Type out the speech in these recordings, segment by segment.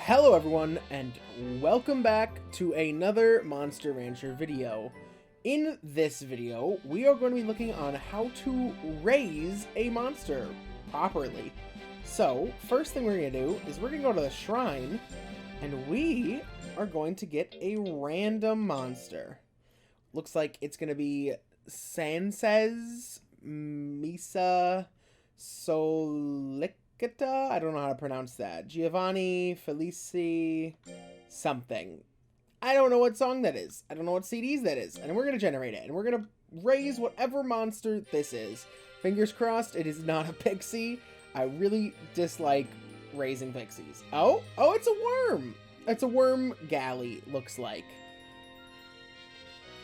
Hello everyone, and welcome back to another Monster Rancher video. In this video, we are going to be looking on how to raise a monster properly. So, first thing we're going to do is we're going to go to the shrine, and we are going to get a random monster. Looks like it's going to be Sanchez Misa Solicita. I don't know how to pronounce that. Giovanni Felici something. I don't know what song that is. I don't know what CDs that is. And we're going to generate it. And we're going to raise whatever monster this is. Fingers crossed it is not a pixie. I really dislike raising pixies. Oh, it's a worm. It's a worm galley, looks like.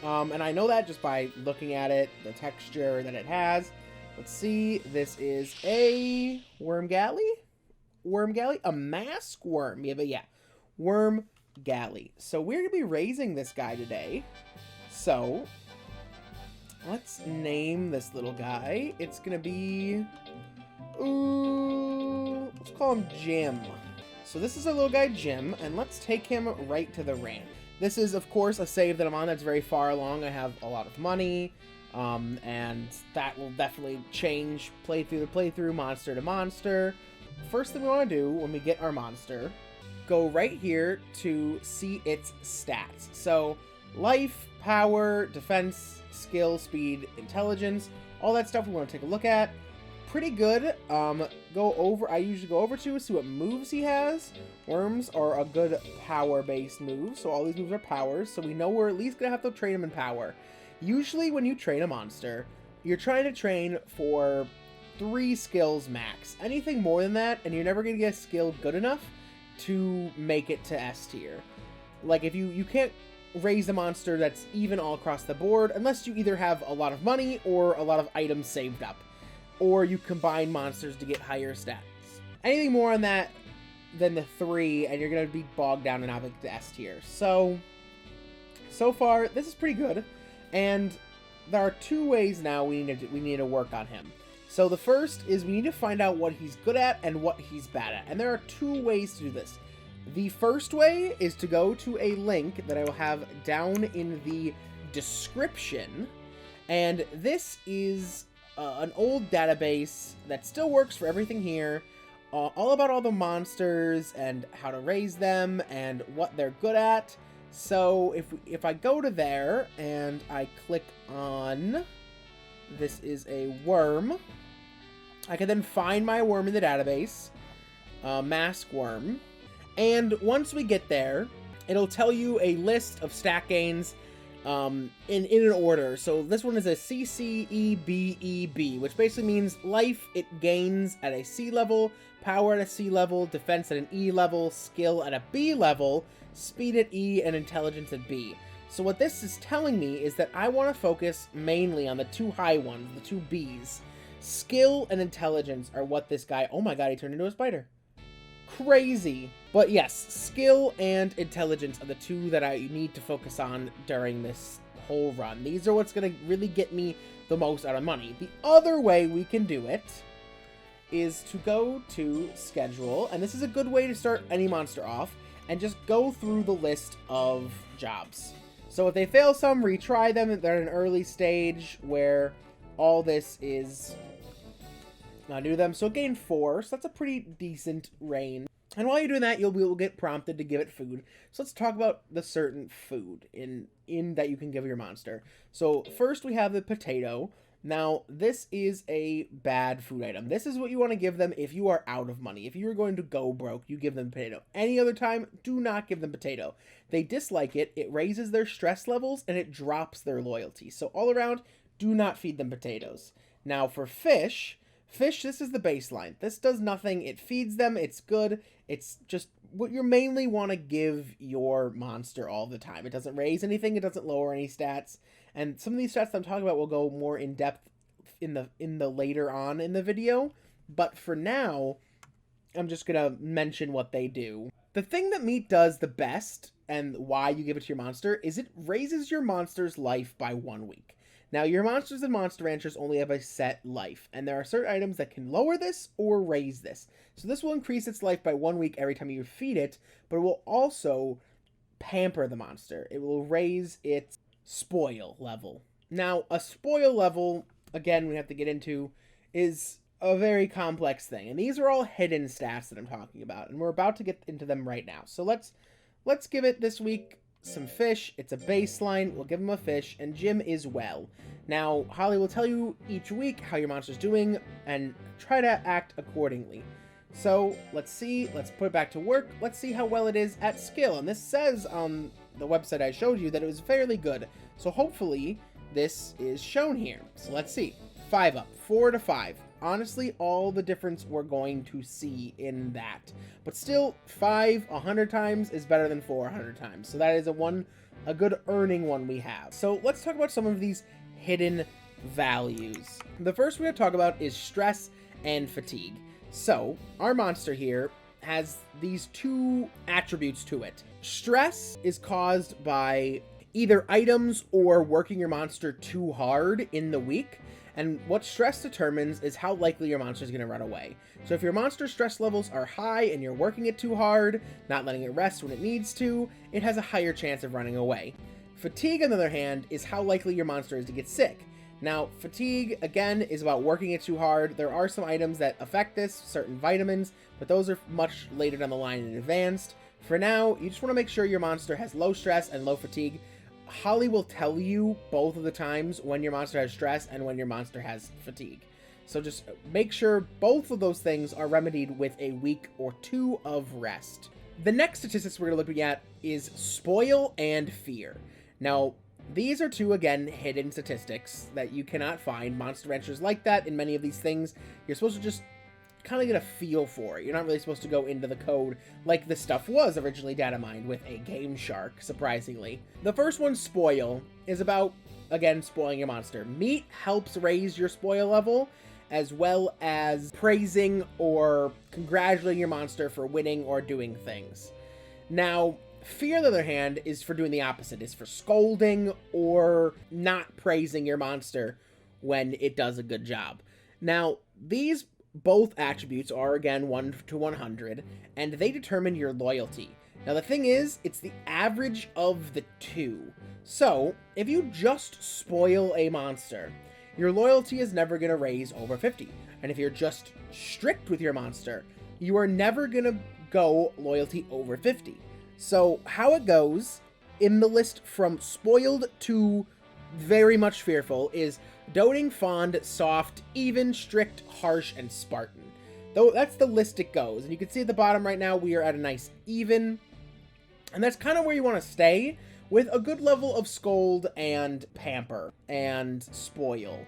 And I know that just by looking at it, the texture that it has. Let's see, this is a worm galley? Worm galley? A mask worm. Yeah. Worm galley. So we're going to be raising this guy today. So let's name this little guy. It's going to be, let's call him Jim. So this is our little guy, Jim, and let's take him right to the ranch. This is, of course, a save that I'm on that's very far along. I have a lot of money. And that will definitely change playthrough to playthrough, monster to monster. First thing we want to do when we get our monster, go right here to see its stats. So life, power, defense, skill, speed, intelligence, all that stuff we want to take a look at. Pretty good. I usually go over to see what moves he has. Worms are a good power-based move, so all these moves are powers, so we know we're at least gonna have to train him in power. Usually when you train a monster, you're trying to train for 3 skills max. Anything more than that, and you're never going to get a skill good enough to make it to S tier. Like, if you can't raise a monster that's even all across the board, unless you either have a lot of money or a lot of items saved up. Or you combine monsters to get higher stats. Anything more on that than the 3, and you're going to be bogged down and not make it to S tier. So far, this is pretty good. And there are 2 ways now we need to work on him. So the first is we need to find out what he's good at and what he's bad at. And there are 2 ways to do this. The first way is to go to a link that I will have down in the description. And this is an old database that still works for everything here. All about all the monsters and how to raise them and what they're good at. So if I go to there and I click on, this is a worm, I can then find my worm in the database, mask worm, and once we get there, it'll tell you a list of stat gains in an order. So this one is a CCEBEB, which basically means life it gains at a C level, power at a C level, defense at an E level, skill at a B level, speed at E, and intelligence at B. So what this is telling me is that I want to focus mainly on the 2 high ones, the 2 Bs. Skill and intelligence are what this guy... Oh my god, he turned into a spider. Crazy. But yes, skill and intelligence are the 2 that I need to focus on during this whole run. These are what's going to really get me the most out of money. The other way we can do it is to go to schedule, and this is a good way to start any monster off, and just go through the list of jobs. So if they fail some, retry them. They're at an early stage where all this is not do them. So gain 4, so that's a pretty decent range. And while you're doing that, you'll get prompted to give it food. So let's talk about the certain food in that you can give your monster. So first we have the potato. Now, this is a bad food item. This is what you want to give them if you are out of money. If you're going to go broke, you give them potato. Any other time, do not give them potato. They dislike it, it raises their stress levels, and it drops their loyalty. So all around, do not feed them potatoes. Now for fish, this is the baseline. This does nothing. It feeds them. It's good. It's just what you mainly want to give your monster all the time. It doesn't raise anything. It doesn't lower any stats. And some of these stats that I'm talking about will go more in depth in the later on in the video. But for now, I'm just going to mention what they do. The thing that meat does the best and why you give it to your monster is it raises your monster's life by 1 week. Now, your monsters and monster ranchers only have a set life, and there are certain items that can lower this or raise this. So this will increase its life by 1 week every time you feed it, but it will also pamper the monster. It will raise its spoil level. Now, a spoil level, again, we have to get into, is a very complex thing, and these are all hidden stats that I'm talking about, and we're about to get into them right now. So let's give it this week some fish. It's a baseline. We'll give him a fish, and Jim is well. Now, Holly will tell you each week how your monster's doing and try to act accordingly. So let's see. Let's put it back to work. Let's see how well it is at skill. And this says on the website I showed you that it was fairly good. So hopefully this is shown here. So let's see. 5 up, 4 to 5. Honestly, all the difference we're going to see in that. But still, 5 100 times is better than 4 100 times. So that is a good earning one we have. So let's talk about some of these hidden values. The first we're going to talk about is stress and fatigue. So our monster here has these 2 attributes to it. Stress is caused by either items or working your monster too hard in the week. And what stress determines is how likely your monster is going to run away. So if your monster's stress levels are high and you're working it too hard, not letting it rest when it needs to, it has a higher chance of running away. Fatigue, on the other hand, is how likely your monster is to get sick. Now, fatigue, again, is about working it too hard. There are some items that affect this, certain vitamins, but those are much later down the line in advanced. For now, you just want to make sure your monster has low stress and low fatigue. Holly will tell you both of the times when your monster has stress and when your monster has fatigue. So just make sure both of those things are remedied with a week or 2 of rest. The next statistics we're going to look at is spoil and fear. Now, these are 2, again, hidden statistics that you cannot find. Monster ranchers like that in many of these things. You're supposed to just kind of get a feel for it. You're not really supposed to go into the code like this stuff was originally data mined with a Game Shark, surprisingly. The first one, spoil, is about, again, spoiling your monster. Meat helps raise your spoil level, as well as praising or congratulating your monster for winning or doing things. Now, fear, on the other hand, is for doing the opposite. It's for scolding or not praising your monster when it does a good job. Now, these both attributes are, again, 1 to 100, and they determine your loyalty. Now, the thing is, it's the average of the 2. So, if you just spoil a monster, your loyalty is never going to raise over 50. And if you're just strict with your monster, you are never going to go loyalty over 50. So, how it goes in the list from spoiled to very much fearful is doting, fond, soft, even, strict, harsh, and Spartan. Though that's the list it goes. And you can see at the bottom right now, we are at a nice even. And that's kind of where you want to stay, with a good level of scold and pamper and spoil.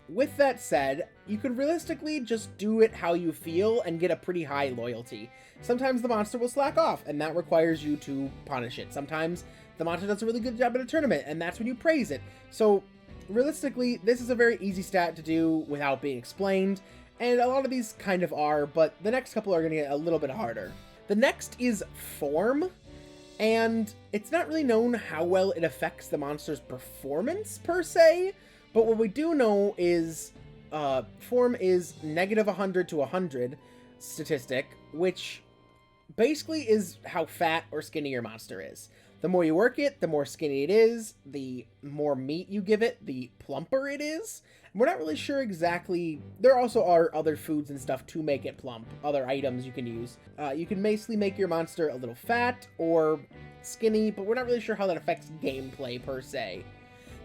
With that said, you could realistically just do it how you feel and get a pretty high loyalty. Sometimes the monster will slack off, and that requires you to punish it. Sometimes the monster does a really good job at a tournament, and that's when you praise it. So, realistically, this is a very easy stat to do without being explained, and a lot of these kind of are, but the next couple are going to get a little bit harder. The next is form, and it's not really known how well it affects the monster's performance, per se, but what we do know is form is negative 100 to 100 statistic, which basically is how fat or skinny your monster is. The more you work it, the more skinny it is, the more meat you give it, the plumper it is. We're not really sure exactly. There also are other foods and stuff to make it plump, other items you can use. You can basically make your monster a little fat or skinny, but we're not really sure how that affects gameplay per se.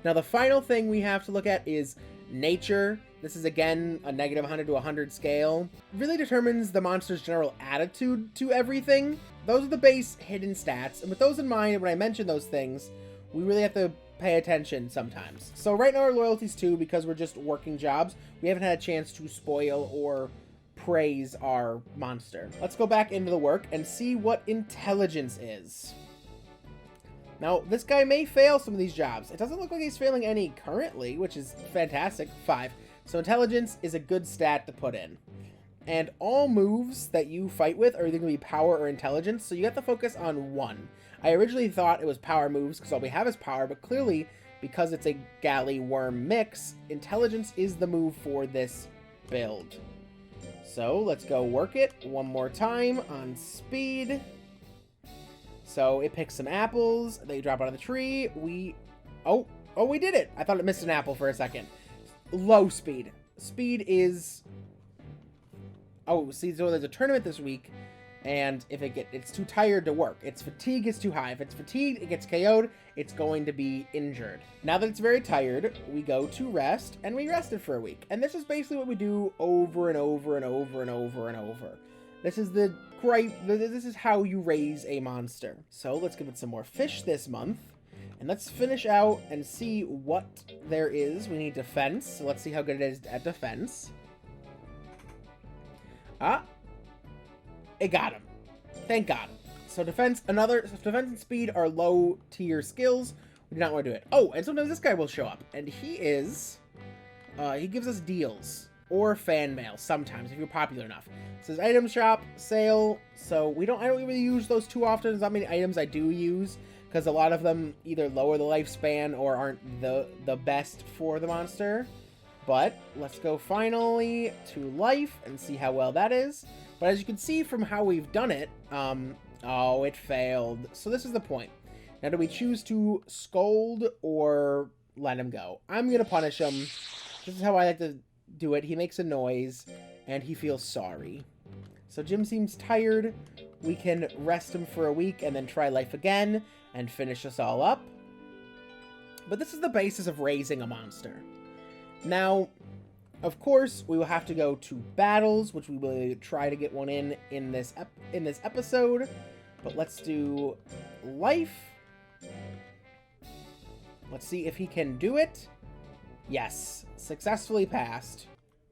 Now, the final thing we have to look at is nature. This is, again, a negative 100 to 100 scale. It really determines the monster's general attitude to everything. Those are the base hidden stats, and with those in mind, when I mention those things, we really have to pay attention sometimes. So right now our loyalty's 2 because we're just working jobs. We haven't had a chance to spoil or praise our monster. Let's go back into the work and see what intelligence is. Now, this guy may fail some of these jobs. It doesn't look like he's failing any currently, which is fantastic. 5. So intelligence is a good stat to put in. And all moves that you fight with are either going to be power or intelligence, so you have to focus on one. I originally thought it was power moves because all we have is power, but clearly because it's a galley worm mix, intelligence is the move for this build. So let's go work it one more time on speed. So it picks some apples. They drop out of the tree. Oh, we did it. I thought it missed an apple for a second. Low speed. Speed is... Oh, see, so there's a tournament this week, and if it's too tired to work. Its fatigue is too high. If it's fatigued, it gets KO'd. It's going to be injured. Now that it's very tired, we go to rest, and we rested for a week. And this is basically what we do over and over and over and over and over. This is this is how you raise a monster. So let's give it some more fish this month. And let's finish out and see what there is. We need defense. So let's see how good it is at defense. It got him. Thank God. So defense and speed are low tier skills. We do not want to do it. Oh, and sometimes this guy will show up. And he gives us deals. Or fan mail sometimes if you're popular enough. It says item shop, sale. So I don't really use those too often. There's not many items I do use, because a lot of them either lower the lifespan or aren't the best for the monster. But let's go finally to life and see how well that is. But as you can see from how we've done it, oh, it failed. So this is the point. Now, do we choose to scold or let him go? I'm going to punish him. This is how I like to do it. He makes a noise and he feels sorry. So Jim seems tired. We can rest him for a week and then try life again and finish us all up. But this is the basis of raising a monster. Now, of course, we will have to go to battles, which we will try to get one in this episode. But let's do life. Let's see if he can do it. Yes, successfully passed.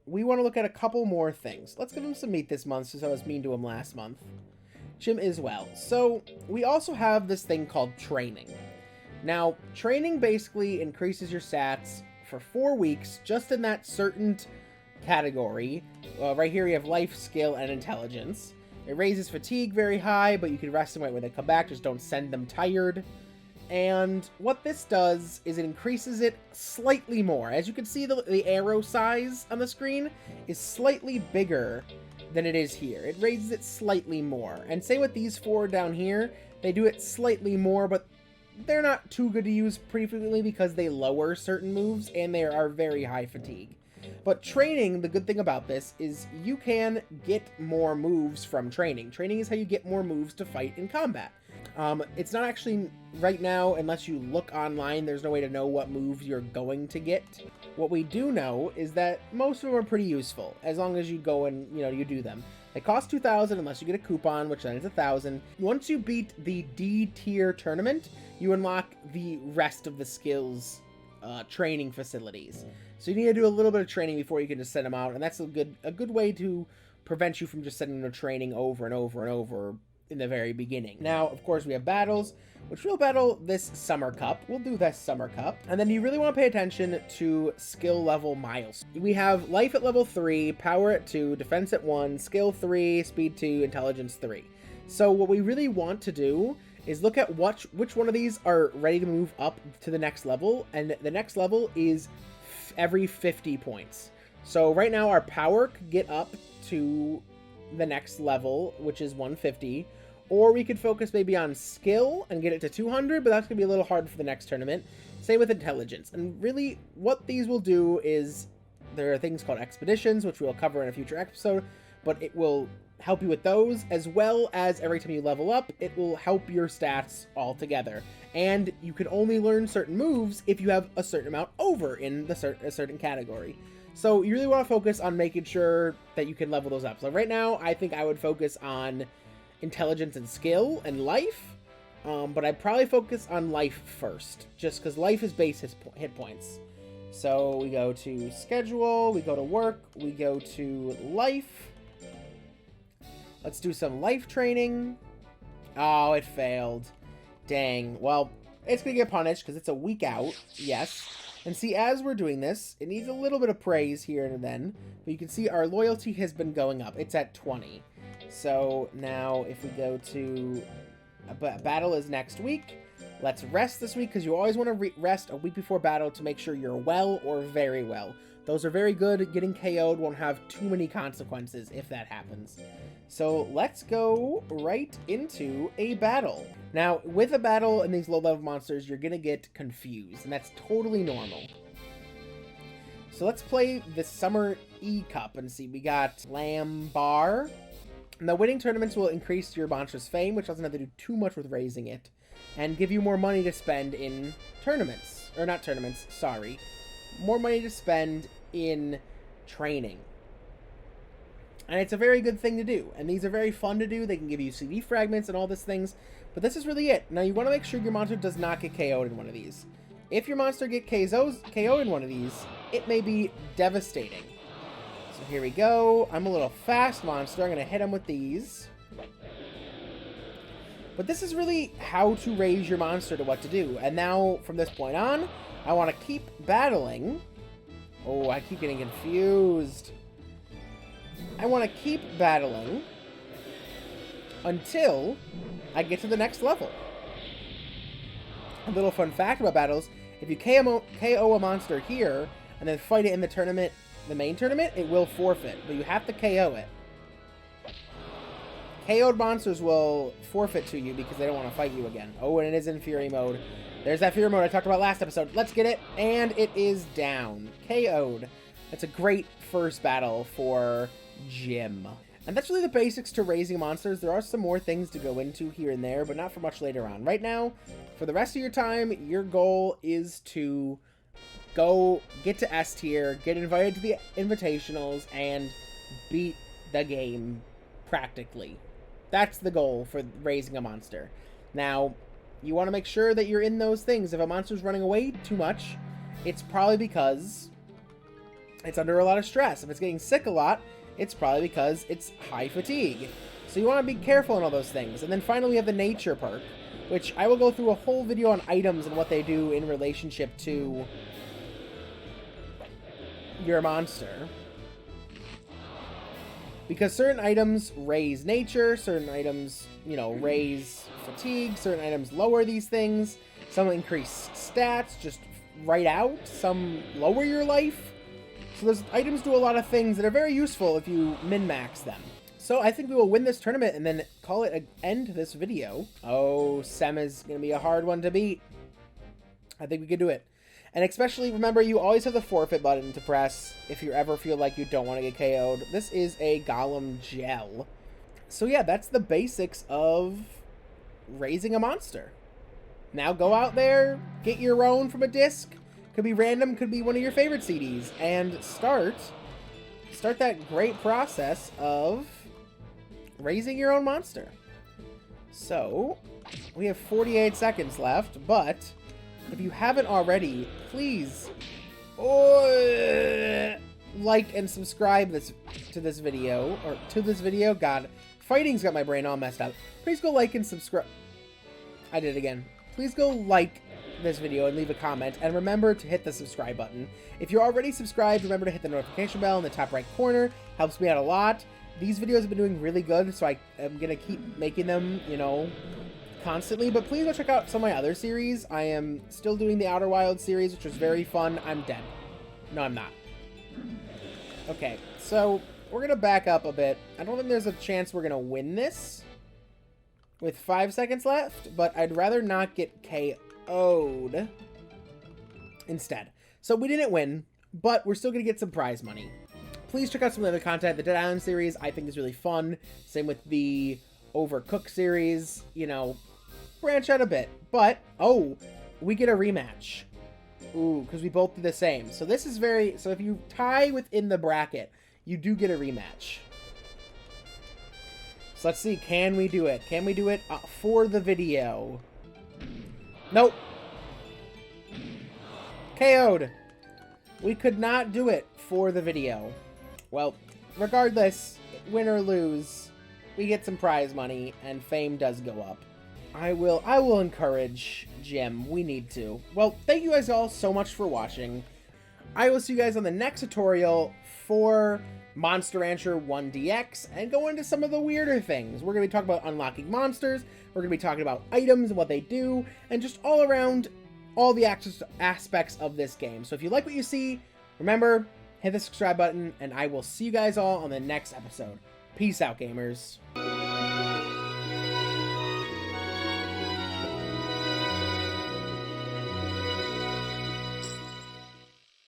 We want to look at a couple more things. Let's give him some meat this month, since I was mean to him last month. Jim is well. So we also have this thing called training. Now, training basically increases your stats for 4 weeks, just in that certain category. Right here we have life, skill, and intelligence. It raises fatigue very high, but you can rest them right when they come back. Just don't send them tired. And what this does is it increases it slightly more. As you can see, the arrow size on the screen is slightly bigger than it is here. It raises it slightly more. And same with these 4 down here. They do it slightly more, but they're not too good to use pretty frequently because they lower certain moves and they are very high fatigue. But training, the good thing about this is you can get more moves from training. Training is how you get more moves to fight in combat. It's not actually, right now, unless you look online, there's no way to know what moves you're going to get. What we do know is that most of them are pretty useful, as long as you go and, you do them. They cost 2,000 unless you get a coupon, which then is 1,000. Once you beat the D tier tournament, you unlock the rest of the skills training facilities. So you need to do a little bit of training before you can just send them out, and that's a good way to prevent you from just sending them training over and over and over in the very beginning. Now, of course, we have battles, which we'll battle this Summer Cup. We'll do this Summer Cup. And then you really want to pay attention to skill level miles. We have life at level 3, power at 2, defense at 1, skill 3, speed 2, intelligence 3. So what we really want to do is look at which one of these are ready to move up to the next level. And the next level is every 50 points. So right now our power could get up to the next level, which is 150, or we could focus maybe on skill and get it to 200, but that's gonna be a little hard for the next tournament. Same with intelligence. And really what these will do is there are things called expeditions, which we'll cover in a future episode, but it will help you with those, as well as every time you level up, it will help your stats all together. And you can only learn certain moves if you have a certain amount over in a certain category. So you really want to focus on making sure that you can level those up. So right now, I think I would focus on intelligence and skill and life, but I'd probably focus on life first, just because life is base hit points. So we go to schedule, we go to work, we go to life. Let's do some life training. Oh, it failed. Dang. Well, it's going to get punished because it's a week out. Yes. And see, as we're doing this, it needs a little bit of praise here and then. But you can see our loyalty has been going up. It's at 20. So now if we go to battle is next week, Let's rest this week, because you always want to rest a week before battle to make sure you're well or very well. Those are very good. Getting KO'd won't have too many consequences if that happens. So let's go right into a battle. Now, with a battle in these low-level monsters, you're going to get confused, and that's totally normal. So let's play the Summer E-Cup and see. We got Lamb Bar. And the winning tournaments will increase your monster's fame, which doesn't have to do too much with raising it, and give you more money to spend in tournaments. Or not tournaments, sorry. More money to spend in training. And it's a very good thing to do. And these are very fun to do. They can give you CD fragments and all these things. But this is really it. Now you want to make sure your monster does not get KO'd in one of these. If your monster gets KO'd in one of these, it may be devastating. So here we go. I'm a little fast monster. I'm going to hit him with these. But this is really how to raise your monster to what to do. And now, from this point on, I want to keep battling. Oh, I keep getting confused. I want to keep battling until I get to the next level. A little fun fact about battles, if you KO a monster here and then fight it in the tournament, the main tournament, it will forfeit, but you have to KO it. KO'd monsters will forfeit to you because they don't want to fight you again. Oh, and it is in Fury mode. There's that Fury mode I talked about last episode. Let's get it, and it is down. KO'd. That's a great first battle for Jim. And that's really the basics to raising monsters. There are some more things to go into here and there, but not for much later on. Right now, for the rest of your time, your goal is to go get to S tier, get invited to the invitationals, and beat the game practically. That's the goal for raising a monster. Now, you want to make sure that you're in those things. If a monster's running away too much, it's probably because it's under a lot of stress. If it's getting sick a lot, it's probably because it's high fatigue. So you want to be careful in all those things. And then finally we have the nature perk, which I will go through a whole video on items and what they do in relationship to your monster. Because certain items raise nature, certain items, you know, raise fatigue, certain items lower these things, some increase stats just right out, some lower your life. So those items do a lot of things that are very useful if you min-max them. So I think we will win this tournament and then call it an end to this video. Oh, Sem is going to be a hard one to beat. I think we can do it. And especially, remember, you always have the forfeit button to press if you ever feel like you don't want to get KO'd. This is a Golem Gel. So yeah, that's the basics of raising a monster. Now go out there, get your own from a disc. Could be random, could be one of your favorite CDs, and start that great process of raising your own monster. So, we have 48 seconds left, but if you haven't already, please like and subscribe to this video. God, fighting's got my brain all messed up. Please go like and subscribe. I did it again. Please go like this video and leave a comment, and remember to hit the subscribe button. If you're already subscribed, remember to hit the notification bell in the top right corner. Helps me out a lot. These videos have been doing really good, so I am gonna keep making them, you know, constantly. But please go check out some of my other series. I am still doing the Outer Wilds series, which was very fun. I'm dead. No, I'm not. Okay, so we're gonna back up a bit. I don't think there's a chance we're gonna win this with 5 seconds left, but I'd rather not get KO'd instead. So we didn't win, but we're still gonna get some prize money. Please check out some of the other content. The Dead Island series I think is really fun. Same with the Overcooked series. You know, branch out a bit. But, oh, we get a rematch. Ooh, because we both did the same. So this is very... So if you tie within the bracket, you do get a rematch. So let's see. Can we do it? Can we do it for the video? Nope. KO'd. We could not do it for the video. Well, regardless, win or lose, we get some prize money, and fame does go up. I will encourage Jim. We need to. Well, thank you guys all so much for watching. I will see you guys on the next tutorial for Monster Rancher 1DX, and go into some of the weirder things. We're going to be talking about unlocking monsters, we're going to be talking about items and what they do, and just all around all the aspects of this game. So if you like what you see, remember, hit the subscribe button, and I will see you guys all on the next episode. Peace out, gamers.